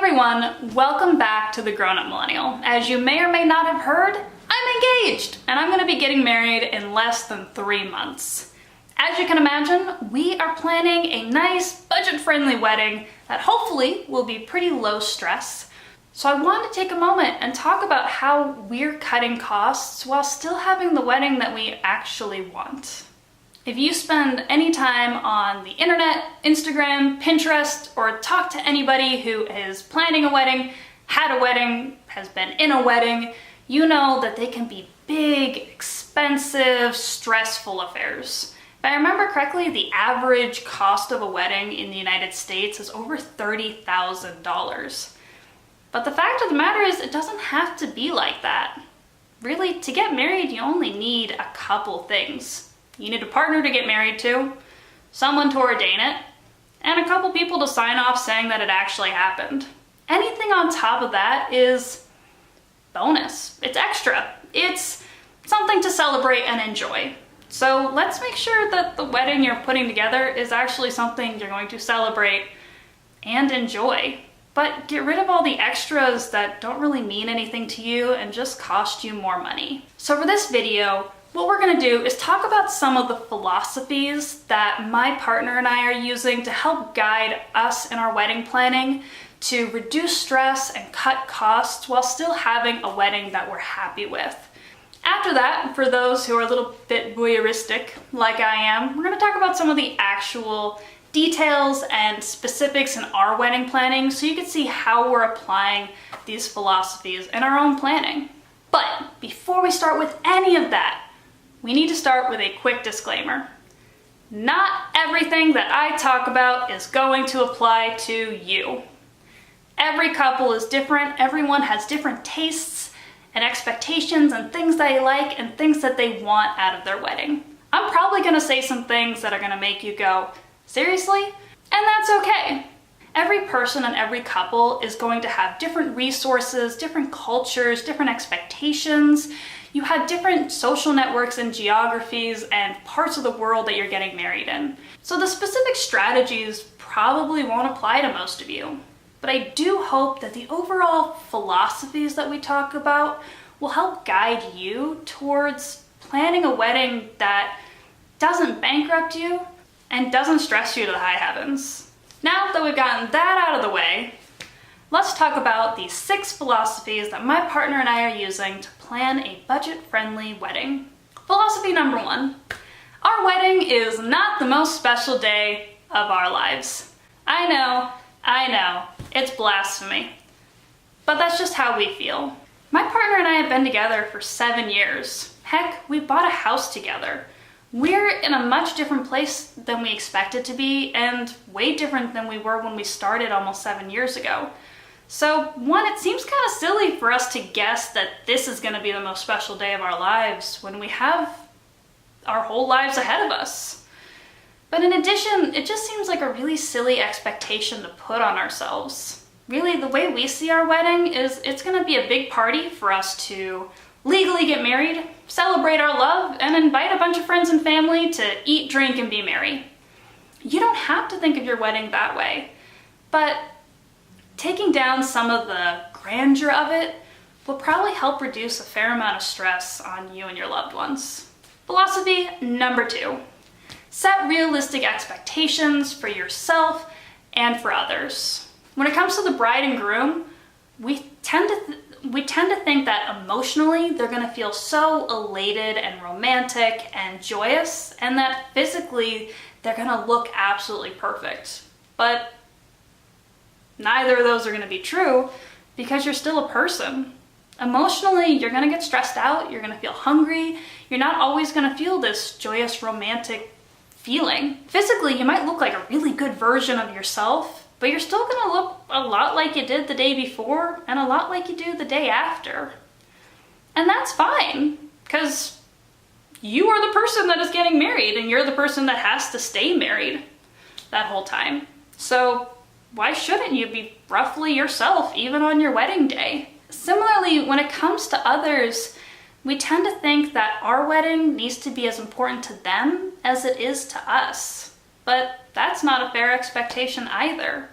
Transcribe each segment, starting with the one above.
everyone, welcome back to the Grown Up Millennial. As you may or may not have heard, I'm engaged and I'm going to be getting married in less than 3 months. As you can imagine, we are planning a nice budget-friendly wedding that hopefully will be pretty low stress. So I wanted to take a moment and talk about how we're cutting costs while still having the wedding that we actually want. If you spend any time on the internet, Instagram, Pinterest, or talk to anybody who is planning a wedding, had a wedding, has been in a wedding, you know that they can be big, expensive, stressful affairs. If I remember correctly, the average cost of a wedding in the United States is over $30,000. But the fact of the matter is, it doesn't have to be like that. Really, to get married, you only need a couple things. You need a partner to get married to, someone to ordain it, and a couple people to sign off saying that it actually happened. Anything on top of that is bonus. It's extra. It's something to celebrate and enjoy. So let's make sure that the wedding you're putting together is actually something you're going to celebrate and enjoy. But get rid of all the extras that don't really mean anything to you and just cost you more money. So for this video, what we're going to do is talk about some of the philosophies that my partner and I are using to help guide us in our wedding planning to reduce stress and cut costs while still having a wedding that we're happy with. After that, for those who are a little bit voyeuristic like I am, we're going to talk about some of the actual details and specifics in our wedding planning so you can see how we're applying these philosophies in our own planning. But before we start with any of that, we need to start with a quick disclaimer. Not everything that I talk about is going to apply to you. Every couple is different, everyone has different tastes and expectations and things they like and things that they want out of their wedding. I'm probably going to say some things that are going to make you go, seriously? And that's okay. Every person and every couple is going to have different resources, different cultures, different expectations. You have different social networks and geographies and parts of the world that you're getting married in. So the specific strategies probably won't apply to most of you. But I do hope that the overall philosophies that we talk about will help guide you towards planning a wedding that doesn't bankrupt you and doesn't stress you to the high heavens. Now that we've gotten that out of the way, let's talk about the 6 philosophies that my partner and I are using to plan a budget-friendly wedding. Philosophy number 1, our wedding is not the most special day of our lives. I know, it's blasphemy, but that's just how we feel. My partner and I have been together for 7 years. Heck, we bought a house together. We're in a much different place than we expected to be and way different than we were when we started almost 7 years ago. So one, it seems kind of silly for us to guess that this is going to be the most special day of our lives when we have our whole lives ahead of us. But in addition, it just seems like a really silly expectation to put on ourselves. Really, the way we see our wedding is it's going to be a big party for us to legally get married, celebrate our love, and invite a bunch of friends and family to eat, drink, and be merry. You don't have to think of your wedding that way, but taking down some of the grandeur of it will probably help reduce a fair amount of stress on you and your loved ones. Philosophy number 2, set realistic expectations for yourself and for others. When it comes to the bride and groom, we tend to think that emotionally they're going to feel so elated and romantic and joyous, and that physically they're going to look absolutely perfect. But neither of those are going to be true because you're still a person. Emotionally, you're going to get stressed out, you're going to feel hungry, you're not always going to feel this joyous, romantic feeling. Physically, you might look like a really good version of yourself, but you're still going to look a lot like you did the day before and a lot like you do the day after. And that's fine, because you are the person that is getting married and you're the person that has to stay married that whole time. So why shouldn't you be roughly yourself even on your wedding day? Similarly, when it comes to others, we tend to think that our wedding needs to be as important to them as it is to us. But that's not a fair expectation either.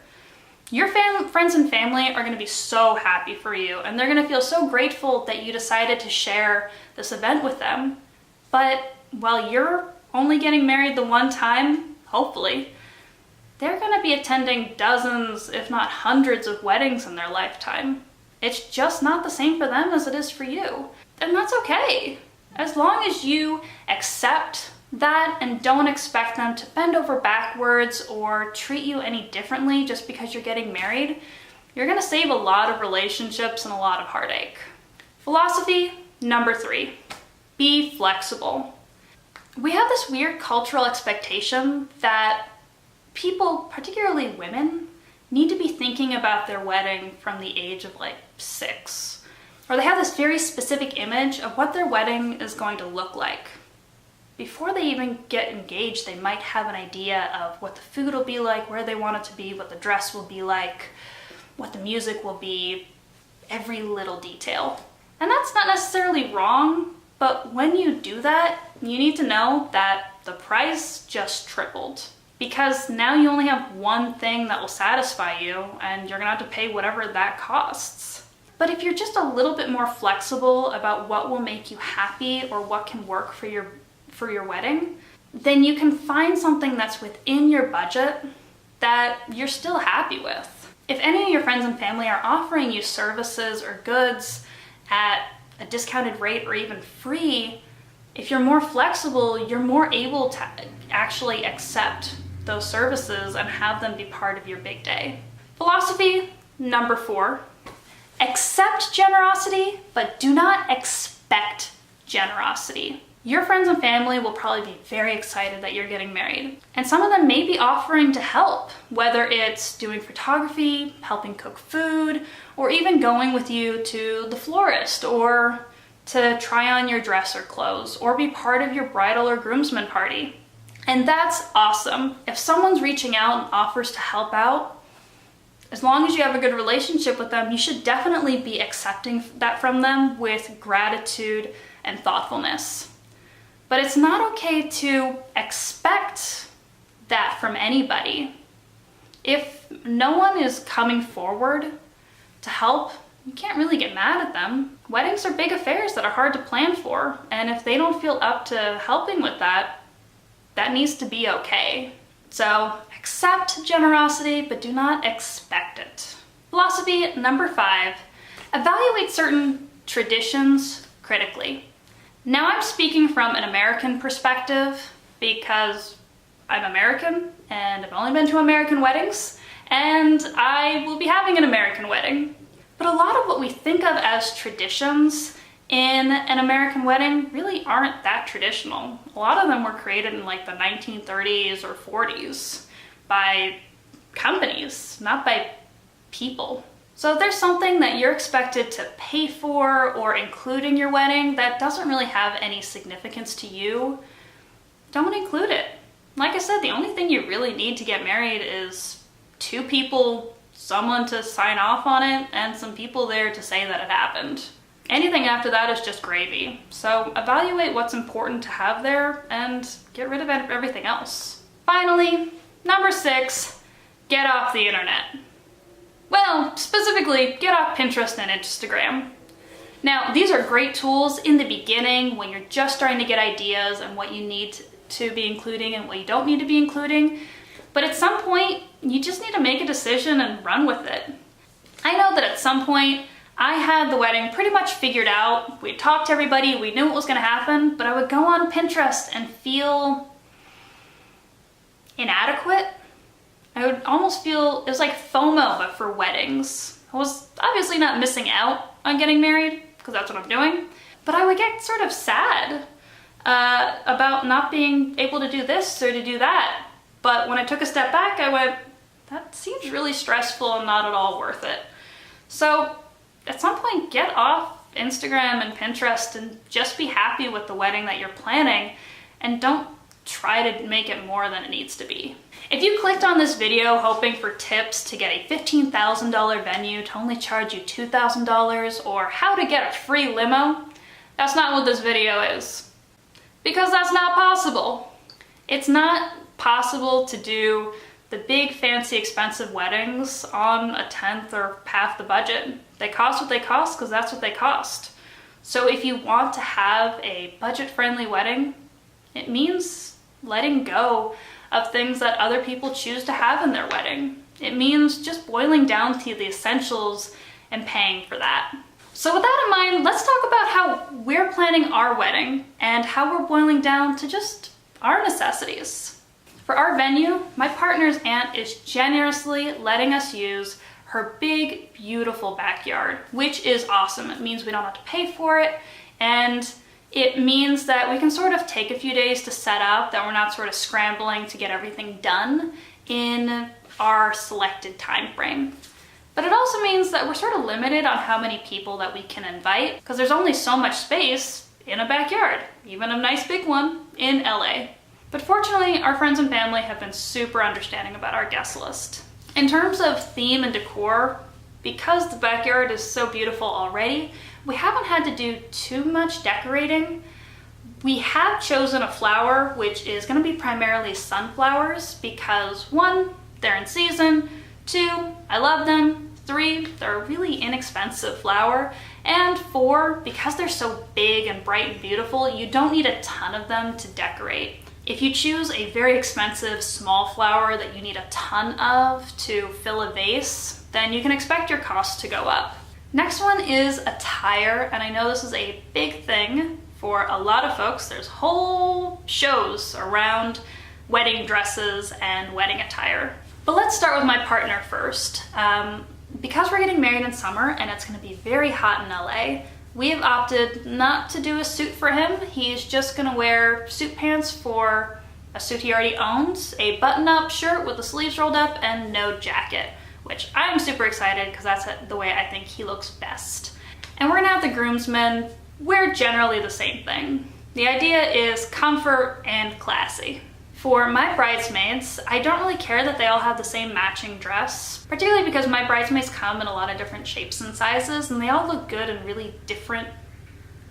Your friends and family are going to be so happy for you, and they're going to feel so grateful that you decided to share this event with them. But while you're only getting married the one time, hopefully, they're going to be attending dozens, if not hundreds of weddings in their lifetime. It's just not the same for them as it is for you. And that's okay. As long as you accept that and don't expect them to bend over backwards or treat you any differently just because you're getting married, you're going to save a lot of relationships and a lot of heartache. Philosophy number 3, be flexible. We have this weird cultural expectation that people, particularly women, need to be thinking about their wedding from the age of like 6. Or they have this very specific image of what their wedding is going to look like. Before they even get engaged, they might have an idea of what the food will be like, where they want it to be, what the dress will be like, what the music will be, every little detail. And that's not necessarily wrong, but when you do that, you need to know that the price just tripled. Because now you only have one thing that will satisfy you, and you're gonna have to pay whatever that costs. But if you're just a little bit more flexible about what will make you happy or what can work for your wedding, then you can find something that's within your budget that you're still happy with. If any of your friends and family are offering you services or goods at a discounted rate or even free, if you're more flexible, you're more able to actually accept those services and have them be part of your big day. Philosophy number 4, accept generosity, but do not expect generosity. Your friends and family will probably be very excited that you're getting married. And some of them may be offering to help, whether it's doing photography, helping cook food, or even going with you to the florist, or to try on your dress or clothes, or be part of your bridal or groomsmen party. And that's awesome. If someone's reaching out and offers to help out, as long as you have a good relationship with them, you should definitely be accepting that from them with gratitude and thoughtfulness. But it's not okay to expect that from anybody. If no one is coming forward to help, you can't really get mad at them. Weddings are big affairs that are hard to plan for, and if they don't feel up to helping with that, that needs to be okay. So accept generosity, but do not expect it. Philosophy number 5, evaluate certain traditions critically. Now I'm speaking from an American perspective because I'm American and I've only been to American weddings and I will be having an American wedding. But a lot of what we think of as traditions in an American wedding really aren't that traditional. A lot of them were created in like the 1930s or 40s by companies, not by people. So if there's something that you're expected to pay for or include in your wedding that doesn't really have any significance to you, don't include it. Like I said, the only thing you really need to get married is 2 people, someone to sign off on it, and some people there to say that it happened. Anything after that is just gravy. So evaluate what's important to have there and get rid of everything else. Finally, number 6, get off the internet. Well, specifically, get off Pinterest and Instagram. Now, these are great tools in the beginning when you're just starting to get ideas and what you need to be including and what you don't need to be including. But at some point, you just need to make a decision and run with it. I know that at some point, I had the wedding pretty much figured out. We talked to everybody, we knew what was going to happen, but I would go on Pinterest and feel inadequate. I would almost feel, it was like FOMO, but for weddings. I was obviously not missing out on getting married, because that's what I'm doing, but I would get sort of sad about not being able to do this or to do that. But when I took a step back, I went, that seems really stressful and not at all worth it. So at some point, get off Instagram and Pinterest and just be happy with the wedding that you're planning, and don't try to make it more than it needs to be. If you clicked on this video hoping for tips to get a $15,000 venue to only charge you $2,000, or how to get a free limo, that's not what this video is. Because that's not possible. It's not possible to do the big, fancy, expensive weddings on a tenth or half the budget. They cost what they cost because that's what they cost. So if you want to have a budget-friendly wedding, it means letting go of things that other people choose to have in their wedding. It means just boiling down to the essentials and paying for that. So with that in mind, let's talk about how we're planning our wedding and how we're boiling down to just our necessities. For our venue, my partner's aunt is generously letting us use her big, beautiful backyard, which is awesome. It means we don't have to pay for it, and it means that we can sort of take a few days to set up, that we're not sort of scrambling to get everything done in our selected time frame. But it also means that we're sort of limited on how many people that we can invite, because there's only so much space in a backyard, even a nice big one in LA. But fortunately, our friends and family have been super understanding about our guest list. In terms of theme and decor, because the backyard is so beautiful already, we haven't had to do too much decorating. We have chosen a flower, which is going to be primarily sunflowers, because 1, they're in season, 2, I love them, 3, they're a really inexpensive flower, and 4, because they're so big and bright and beautiful, you don't need a ton of them to decorate. If you choose a very expensive small flower that you need a ton of to fill a vase, then you can expect your costs to go up. Next one is attire, and I know this is a big thing for a lot of folks. There's whole shows around wedding dresses and wedding attire. But let's start with my partner first. Because we're getting married in summer and it's going to be very hot in LA, we have opted not to do a suit for him. He's just going to wear suit pants for a suit he already owns, a button-up shirt with the sleeves rolled up, and no jacket, which I'm super excited because that's the way I think he looks best. And we're going to have the groomsmen wear generally the same thing. The idea is comfort and classy. For my bridesmaids, I don't really care that they all have the same matching dress, particularly because my bridesmaids come in a lot of different shapes and sizes, and they all look good in really different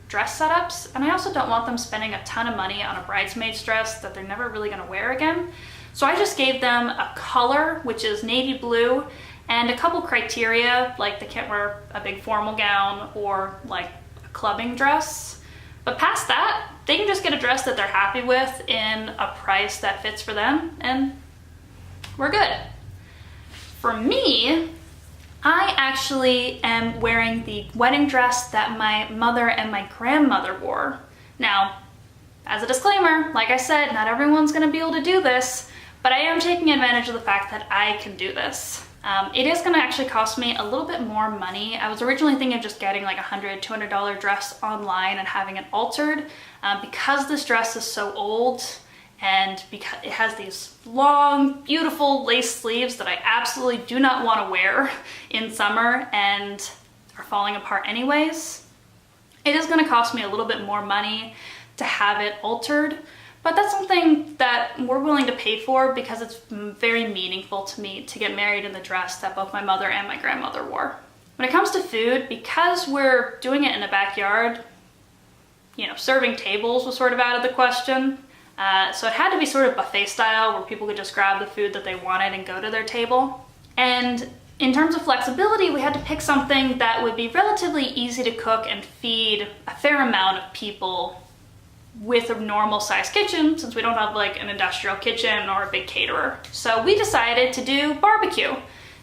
dress setups, and I also don't want them spending a ton of money on a bridesmaid's dress that they're never really gonna wear again. So I just gave them a color, which is navy blue, and a couple criteria, like they can't wear a big formal gown or like a clubbing dress. But past that, they can just get a dress that they're happy with in a price that fits for them, and we're good. For me, I actually am wearing the wedding dress that my mother and my grandmother wore. Now, as a disclaimer, like I said, not everyone's gonna be able to do this, but I am taking advantage of the fact that I can do this. It is gonna actually cost me a little bit more money. I was originally thinking of just getting like a $100, $200 dress online and having it altered. Because this dress is so old and because it has these long, beautiful lace sleeves that I absolutely do not want to wear in summer and are falling apart anyways, it is gonna cost me a little bit more money to have it altered. But that's something that we're willing to pay for because it's very meaningful to me to get married in the dress that both my mother and my grandmother wore. When it comes to food, because we're doing it in a backyard, you know, serving tables was sort of out of the question. So it had to be sort of buffet style where people could just grab the food that they wanted and go to their table. And in terms of flexibility, we had to pick something that would be relatively easy to cook and feed a fair amount of people with a normal size kitchen, since we don't have like an industrial kitchen or a big caterer. So we decided to do barbecue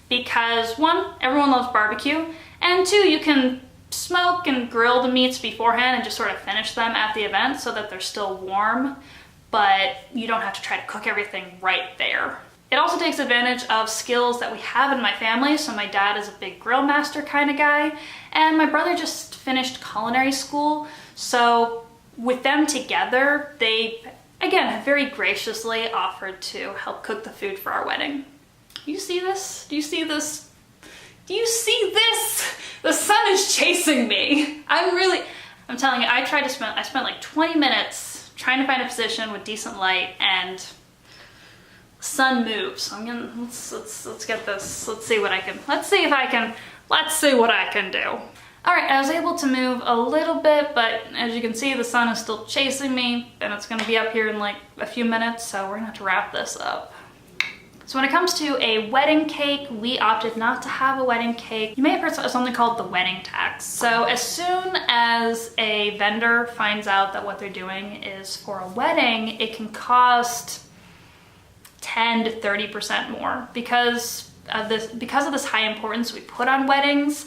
because 1, everyone loves barbecue, and 2, you can smoke and grill the meats beforehand and just sort of finish them at the event so that they're still warm, but you don't have to try to cook everything right there. It also takes advantage of skills that we have in my family. So my dad is a big grill master kind of guy, and my brother just finished culinary school. So with them together, they, again, have very graciously offered to help cook the food for our wedding. You see this? Do you see this? Do you see this? The sun is chasing me. I'm telling you, I spent like 20 minutes trying to find a position with decent light, and the sun moves. So let's get this. Let's see what I can do. All right, I was able to move a little bit, but as you can see, the sun is still chasing me, and it's gonna be up here in like a few minutes, so we're gonna have to wrap this up. So when it comes to a wedding cake, we opted not to have a wedding cake. You may have heard of something called the wedding tax. So as soon as a vendor finds out that what they're doing is for a wedding, it can cost 10 to 30% more because of this high importance we put on weddings.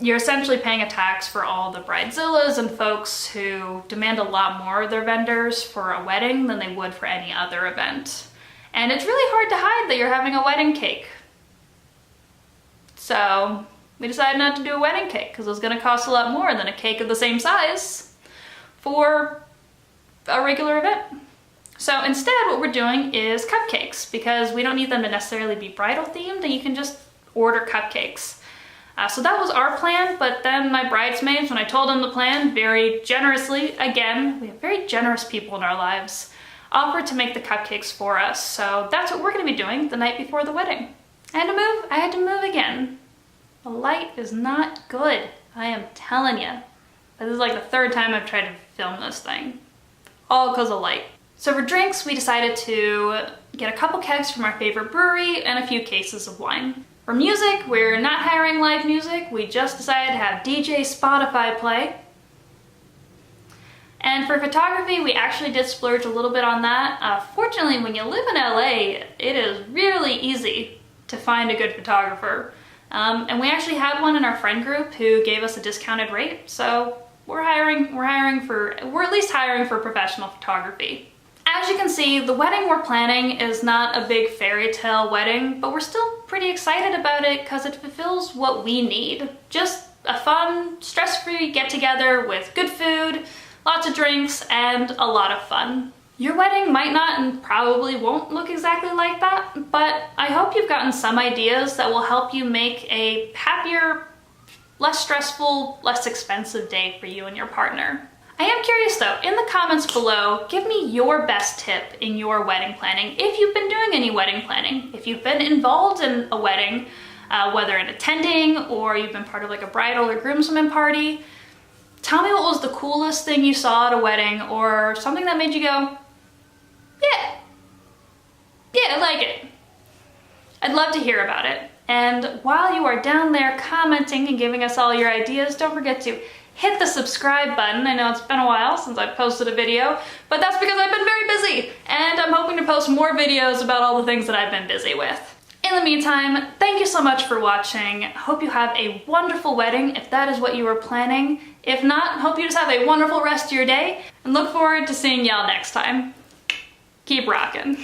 You're essentially paying a tax for all the bridezillas and folks who demand a lot more of their vendors for a wedding than they would for any other event. And it's really hard to hide that you're having a wedding cake. So we decided not to do a wedding cake because it was going to cost a lot more than a cake of the same size for a regular event. So instead what we're doing is cupcakes because we don't need them to necessarily be bridal themed, and you can just order cupcakes. So that was our plan, but then my bridesmaids, when I told them the plan, very generously, again, we have very generous people in our lives, offered to make the cupcakes for us. So that's what we're going to be doing the night before the wedding. I had to move again. The light is not good. I am telling you. This is like the third time I've tried to film this thing. All because of light. So for drinks, we decided to get a couple kegs from our favorite brewery and a few cases of wine. For music, we're not hiring live music. We just decided to have DJ Spotify play. And for photography, we actually did splurge a little bit on that. Fortunately, when you live in LA, it is really easy to find a good photographer. And we actually had one in our friend group who gave us a discounted rate. So we're at least hiring for professional photography. As you can see, the wedding we're planning is not a big fairy tale wedding, but we're still pretty excited about it because it fulfills what we need. Just a fun, stress-free get-together with good food, lots of drinks, and a lot of fun. Your wedding might not and probably won't look exactly like that, but I hope you've gotten some ideas that will help you make a happier, less stressful, less expensive day for you and your partner. I am curious though, in the comments below, give me your best tip in your wedding planning, if you've been doing any wedding planning, if you've been involved in a wedding, whether in attending or you've been part of like a bridal or groomsmen party. Tell me what was the coolest thing you saw at a wedding, or something that made you go, yeah, I like it. I'd love to hear about it. And while you are down there commenting and giving us all your ideas, don't forget to hit the subscribe button. I know it's been a while since I've posted a video, but that's because I've been very busy, and I'm hoping to post more videos about all the things that I've been busy with. In the meantime, thank you so much for watching. Hope you have a wonderful wedding if that is what you were planning. If not, hope you just have a wonderful rest of your day, and look forward to seeing y'all next time. Keep rockin'.